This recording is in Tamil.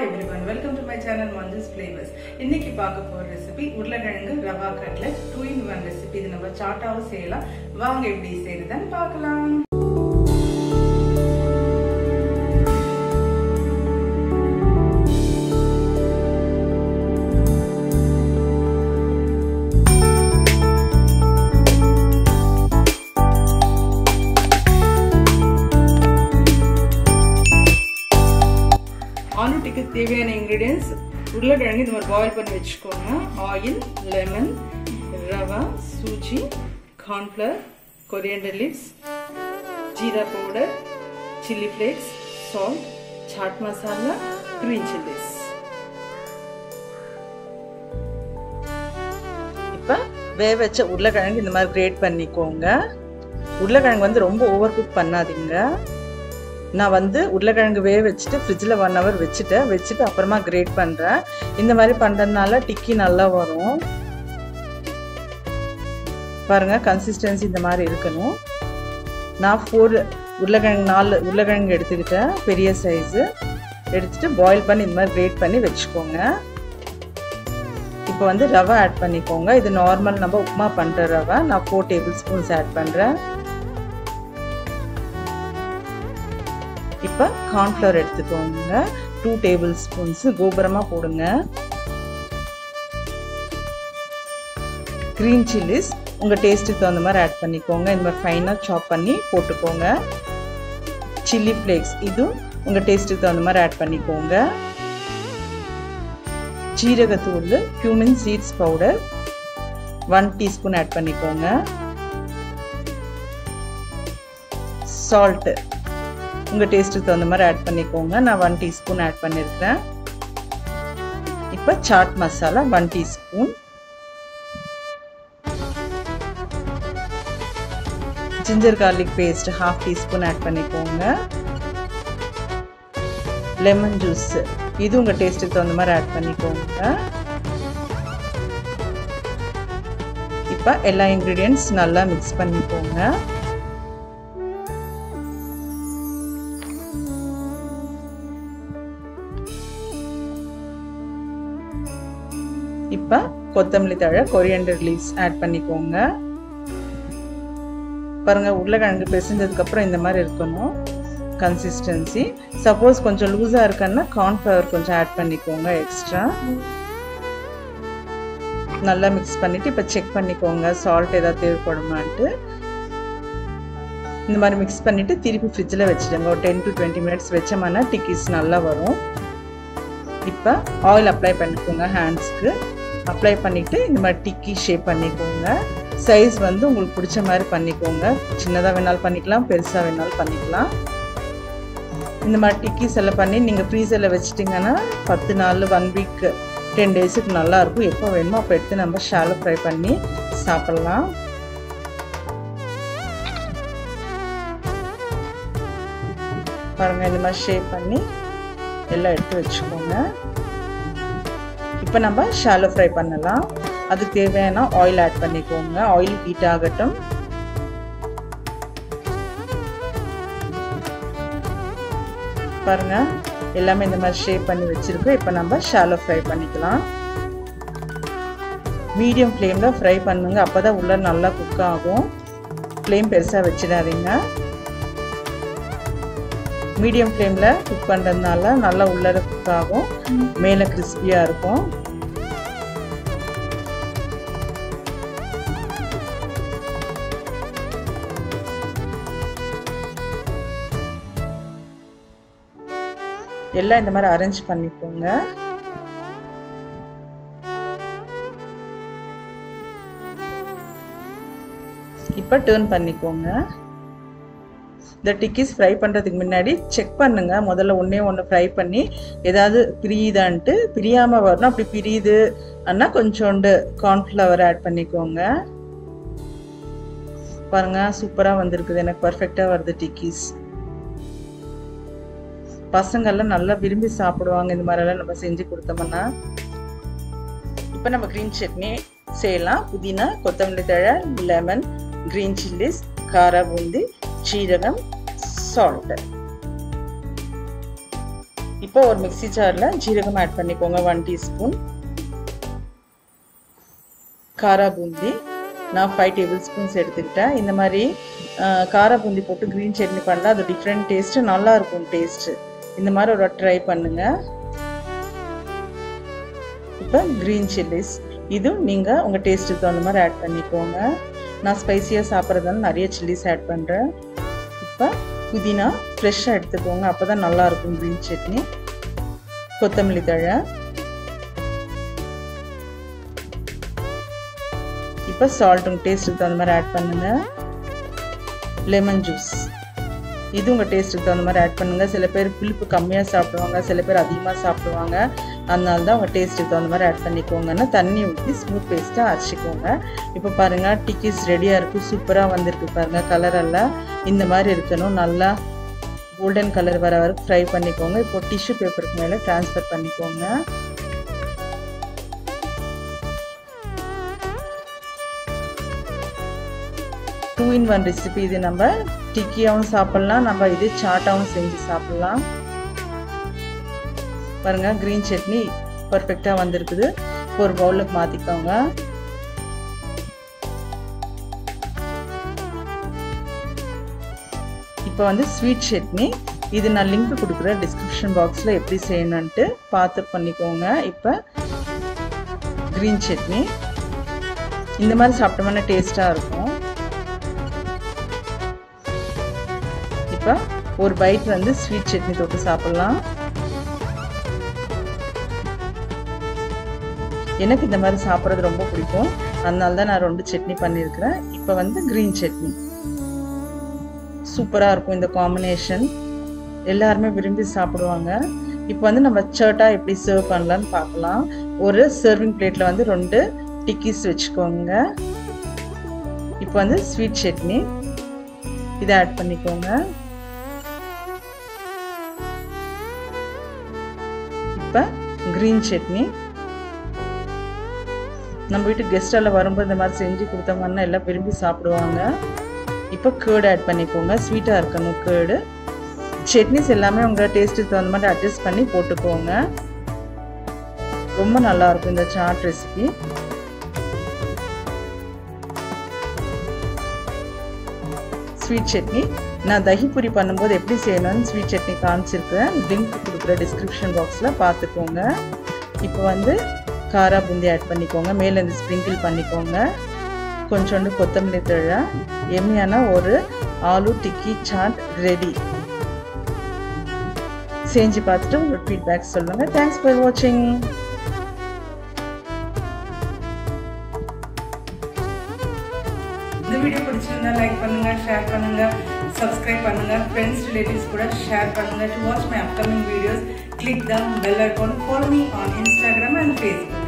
everyone, welcome to my channel Manju's Flavors. இன்னைக்கு பார்க்க போற ரெசிபி உருளைக்கிழங்கு ரவா கட்லட் 2-in-1 ரெசிபி. இது நம்ம சாட்டாவும் செய்யலாம். வாங்க எப்படி செய்யறதுன்னு பார்க்கலாம். आलू टिक्की தேவையான ingredients உருளைக்கிழங்கு இந்த மாதிரி பாயில் பண்ணி வெச்சுக்கோங்க. Oil, lemon, rava, sooji, cornflour, coriander leaves, jeera powder, chilli flakes, salt, chaat masala, green chilies. இப்போ வேக வச்ச உருளைக்கிழங்கு இந்த மாதிரி கிரேட் பண்ணிக்கோங்க. உருளைக்கிழங்கு வந்து ரொம்ப ஓவர் குக் பண்ணாதீங்க. நான் வந்து உருளைக்கிழங்கு வேக வச்சுட்டு ஃப்ரிட்ஜில் 1 hour வச்சுட்டு அப்புறமா கிரேட் பண்ணுறேன். இந்த மாதிரி பண்ணுறதுனால டிக்கி நல்லா வரும். பாருங்கள், கன்சிஸ்டன்சி இந்த மாதிரி இருக்கணும். நான் 4 உருளைக்கிழங்கு எடுத்துக்கிட்டேன், பெரிய சைஸு எடுத்துகிட்டு பாயில் பண்ணி இந்த மாதிரி கிரேட் பண்ணி வச்சுக்கோங்க. இப்போ வந்து ரவை ஆட் பண்ணிக்கோங்க. இது நார்மல் நம்ம உப்புமா பண்ணுற ரவை. நான் 4 tablespoons ஆட் பண்ணுறேன். இப்போ கார்ன்ஃப்ளவர் எடுத்துக்கோங்க, 2 tablespoons கோபுரமாக போடுங்க. க்ரீன் சில்லிஸ் உங்கள் டேஸ்ட்டுக்கு தகுந்த மாதிரி ஆட் பண்ணிக்கோங்க. இந்த மாதிரி ஃபைனாக சாப் பண்ணி போட்டுக்கோங்க. சில்லி ஃப்ளேக்ஸ் இதுவும் உங்கள் டேஸ்ட்டுக்கு தகுந்த மாதிரி ஆட் பண்ணிக்கோங்க. ஜீரகத்தூள், cumin seeds powder 1 teaspoon add பண்ணிக்கோங்க. சால்ட்டு உங்கள் டேஸ்ட்டுக்கு தகுந்த மாதிரி ஆட் பண்ணிக்கோங்க. நான் 1 teaspoon ஆட் பண்ணியிருக்கிறேன். இப்போ chaat masala 1 teaspoon, ginger garlic paste 1/2 teaspoon add பண்ணிக்கோங்க. லெமன் ஜூஸ் இது உங்கள் டேஸ்ட்டுக்கு தகுந்த மாதிரி ஆட் பண்ணிக்கோங்க. இப்போ எல்லா இன்க்ரீடியன்ட்ஸ் நல்லா மிக்ஸ் பண்ணிக்கோங்க. இப்போ கொத்தமல்லி தழை, கொரியாண்டர் லீவ்ஸ் ஆட் பண்ணிக்கோங்க. பாருங்கள், உருளைக்கிழங்கு பிசைஞ்சதுக்கப்புறம் இந்த மாதிரி இருக்கணும் கன்சிஸ்டன்சி. சப்போஸ் கொஞ்சம் லூஸாக இருக்குன்னா கார்ன்ஃப்ளவர் கொஞ்சம் ஆட் பண்ணிக்கோங்க எக்ஸ்ட்ரா. நல்லா மிக்ஸ் பண்ணிவிட்டு இப்போ செக் பண்ணிக்கோங்க சால்ட் ஏதாவது தேவைப்படுமான்ட்டு. இந்த மாதிரி மிக்ஸ் பண்ணிவிட்டு திருப்பி ஃப்ரிட்ஜில் வச்சுடுங்க. ஒரு 10 to 20 minutes வச்சோம்னா டிக்கிஸ் நல்லா வரும். இப்போ ஆயில் அப்ளை பண்ணிக்கோங்க. ஹேண்ட்ஸ்க்கு அப்ளை பண்ணிவிட்டு இந்த மாதிரி டிக்கி ஷேப் பண்ணிக்கோங்க. சைஸ் வந்து உங்களுக்கு பிடிச்ச மாதிரி பண்ணிக்கோங்க. சின்னதாக வேணாலும் பண்ணிக்கலாம், பெருசாக வேணாலும் பண்ணிக்கலாம். இந்த மாதிரி டிக்கிஸ் எல்லாம் பண்ணி நீங்கள் ஃப்ரீசரில் வச்சிட்டிங்கன்னா 10 நாள், 1 week, 10 daysக்கு நல்லாயிருக்கும். எப்போ வேணுமோ அப்போ எடுத்து நம்ம ஷாலோ ஃப்ரை பண்ணி சாப்பிட்லாம். பாருங்கள், இந்த மாதிரி ஷேப் பண்ணி எல்லாம் எடுத்து வச்சுக்கோங்க. இப்போ நம்ம ஷாலோ ஃப்ரை பண்ணலாம். அதுக்கு தேவையான ஆயில் ஆட் பண்ணிக்கோங்க. ஆயில் ஹீட் ஆகட்டும். பாருங்க, எல்லாமே இந்த மாதிரி ஷேப் பண்ணி வச்சிருக்கோம். இப்போ நம்ம ஷாலோ ஃப்ரை பண்ணிக்கலாம். மீடியம் ஃப்ளேமில் ஃப்ரை பண்ணுங்க, அப்போ தான் உள்ள நல்லா குக் ஆகும். ஃப்ளேம் பெருசாக வச்சிடாதீங்க. மீடியம் ஃப்ளேமில் குக் பண்ணுறதுனால நல்லா உள்ளர குக் ஆகும், மேலே கிறிஸ்பியாக இருக்கும். எல்லாம் இந்த மாதிரி அரேஞ்ச் பண்ணிக்கோங்க. இப்போ டர்ன் பண்ணிக்கோங்க. இந்த டிக்கிஸ் ஃப்ரை பண்ணுறதுக்கு முன்னாடி செக் பண்ணுங்க. முதல்ல ஒன்று ஃப்ரை பண்ணி ஏதாவது பிரியுதான்ட்டு, பிரியாமல் வரணும். அப்படி பிரியுது அண்ணா கொஞ்சோண்டு கார்ன்ஃப்ளவர் ஆட் பண்ணிக்கோங்க. பாருங்க, சூப்பராக வந்திருக்குது. எனக்கு பர்ஃபெக்டாக வருது டிக்கிஸ். பசங்கள்லாம் நல்லா விரும்பி சாப்பிடுவாங்க இந்த மாதிரிலாம் நம்ம செஞ்சு கொடுத்தோம்னா. இப்போ நம்ம க்ரீன் சட்னி செய்யலாம். புதினா, கொத்தமல்லி தழை, லெமன், க்ரீன் சில்லிஸ், காரா பூந்தி, சீரகம், சால்ட். இப்போ ஒரு மிக்ஸி ஜார்ல ஜீரகம் ஆட் பண்ணிக்கோங்க 1 டீஸ்பூன். காரா பூந்தி நான் 5 டேபிள் ஸ்பூன்ஸ் எடுத்துக்கிட்டேன். இந்த மாதிரி காரா பூந்தி போட்டு கிரீன் சட்னி பண்ணால் அது டிஃப்ரெண்ட் டேஸ்ட், நல்லா இருக்கும் டேஸ்ட். இந்த மாதிரி ஒரு ட்ரை பண்ணுங்க. இப்போ கிரீன் சில்லிஸ் இதுவும் நீங்கள் உங்கள் டேஸ்ட்டுக்கு தகுந்த மாதிரி ஆட் பண்ணிக்கோங்க. நான் ஸ்பைசியாக சாப்பிட்றதுனால நிறைய சில்லிஸ் ஆட் பண்ணுறேன். இப்போ புதினா ஃப்ரெஷ்ஷாக எடுத்துக்கோங்க, அப்போ தான் நல்லாயிருக்கும் க்ரீன் சட்னி. கொத்தமல்லி தழை, இப்போ சால்ட் உங்கள் டேஸ்ட்டுக்கு தகுந்த மாதிரி ஆட் பண்ணுங்கள். லெமன் ஜூஸ் இது உங்கள் டேஸ்ட்டுக்கு தகுந்த மாதிரி ஆட் பண்ணுங்கள். சில பேர் புளிப்பு கம்மியாக சாப்பிடுவாங்க, சில பேர் அதிகமாக சாப்பிடுவாங்க. அதனால தான் உங்கள் டேஸ்ட்டுக்கு தகுந்த மாதிரி ஆட் பண்ணிக்கோங்கன்னா தண்ணி ஊற்றி ஸ்மூத் பேஸ்ட்டாக அரைச்சிக்கோங்க. இப்போ பாருங்கள் டிக்கீஸ் ரெடியாக இருக்குது, சூப்பராக வந்திருக்கு பாருங்கள். கலரெல்லாம் இந்த மாதிரி இருக்கணும், நல்லா கோல்டன் கலர் வர வரைக்கும் ஃப்ரை பண்ணிக்கோங்க. இப்போ டிஷ்யூ பேப்பருக்கு மேலே ட்ரான்ஸ்ஃபர் பண்ணிக்கோங்க. டூ இன் ஒன் ரெசிபி இது. நம்ம டிக்கியாவும் சாப்பிட்லாம், நம்ம இது சாட்டாவும் செஞ்சு சாப்பிட்லாம். பாருங்க கிரீன் சட்னி பர்ஃபெக்டாக வந்திருக்குது. ஒரு பவுலுக்கு மாற்றிக்கோங்க. இப்போ வந்து ஸ்வீட் சட்னி இது நான் லிங்க் கொடுக்குறேன் டிஸ்கிரிப்ஷன் பாக்ஸில், எப்படி செய்யணுன்ட்டு பார்த்து பண்ணிக்கோங்க. இப்போ கிரீன் சட்னி இந்த மாதிரி சாப்பிட்டோம்னா டேஸ்ட்டாக இருக்கும். இப்போ ஒரு பைட் வந்து ஸ்வீட் சட்னி தொட்டு சாப்பிட்லாம். எனக்கு இந்த மாதிரி சாப்பிட்றது ரொம்ப பிடிக்கும், அதனால தான் நான் 2 சட்னி பண்ணியிருக்கிறேன். இப்போ வந்து க்ரீன் சட்னி சூப்பராக இருக்கும், இந்த காம்பினேஷன் எல்லாருமே விரும்பி சாப்பிடுவாங்க. இப்போ வந்து நம்ம சர்ட்டாக எப்படி சர்வ் பண்ணலான்னு பார்க்கலாம். ஒரு சர்விங் பிளேட்டில் வந்து 2 டிக்கீஸ் வச்சுக்கோங்க. இப்போ வந்து ஸ்வீட் சட்னி இதை ஆட் பண்ணிக்கோங்க. இப்போ க்ரீன் சட்னி நம்ம வீட்டுக்கு கெஸ்டெல்லாம் வரும்போது இந்த மாதிரி செஞ்சு கொடுத்தோம்னா எல்லாம் விரும்பி சாப்பிடுவாங்க. இப்போ கேர்டு ஆட் பண்ணிக்கோங்க, ஸ்வீட்டாக இருக்கணும் கேர்டு. சட்னிஸ் எல்லாமே உங்கள் டேஸ்ட்டுக்கு தகுந்த மாதிரி அட்ஜஸ்ட் பண்ணி போட்டுக்கோங்க. ரொம்ப நல்லாயிருக்கும் இந்த சாட் ரெசிபி. ஸ்வீட் சட்னி நான் தஹிபூரி பண்ணும்போது எப்படி செய்யணும்னு ஸ்வீட் சட்னி காமிச்சிருக்கேன், லிங்க் கொடுக்குற டிஸ்கிரிப்ஷன் பாக்ஸில் பார்த்துக்கோங்க. இப்போ வந்து காரா பூந்தி ஆட் பண்ணிக்கோங்க, மேலே இருந்து ஸ்ப்ரிங்கிள் பண்ணிக்கோங்க. கொஞ்சோண்டு கொத்தமல்லி தழை. எம்மியான ஒரு ஆலு டிக்கி சாட் ரெடி. செஞ்சு பார்த்துட்டு உங்களோட ஃபீட்பேக் சொல்லுங்கள். தேங்க்ஸ் ஃபார் வாட்சிங். இந்த வீடியோ பிடிச்சிருந்தா லைக் பண்ணுங்க, ஷேர் பண்ணுங்க, சப்ஸ்கிரைப் பண்ணுங்க, ஃப்ரெண்ட்ஸ் ரிலேட்டிவ்ஸ் கூட ஷேர் பண்ணுங்க. To watch my upcoming videos click the bell icon. Follow me on Instagram and Facebook.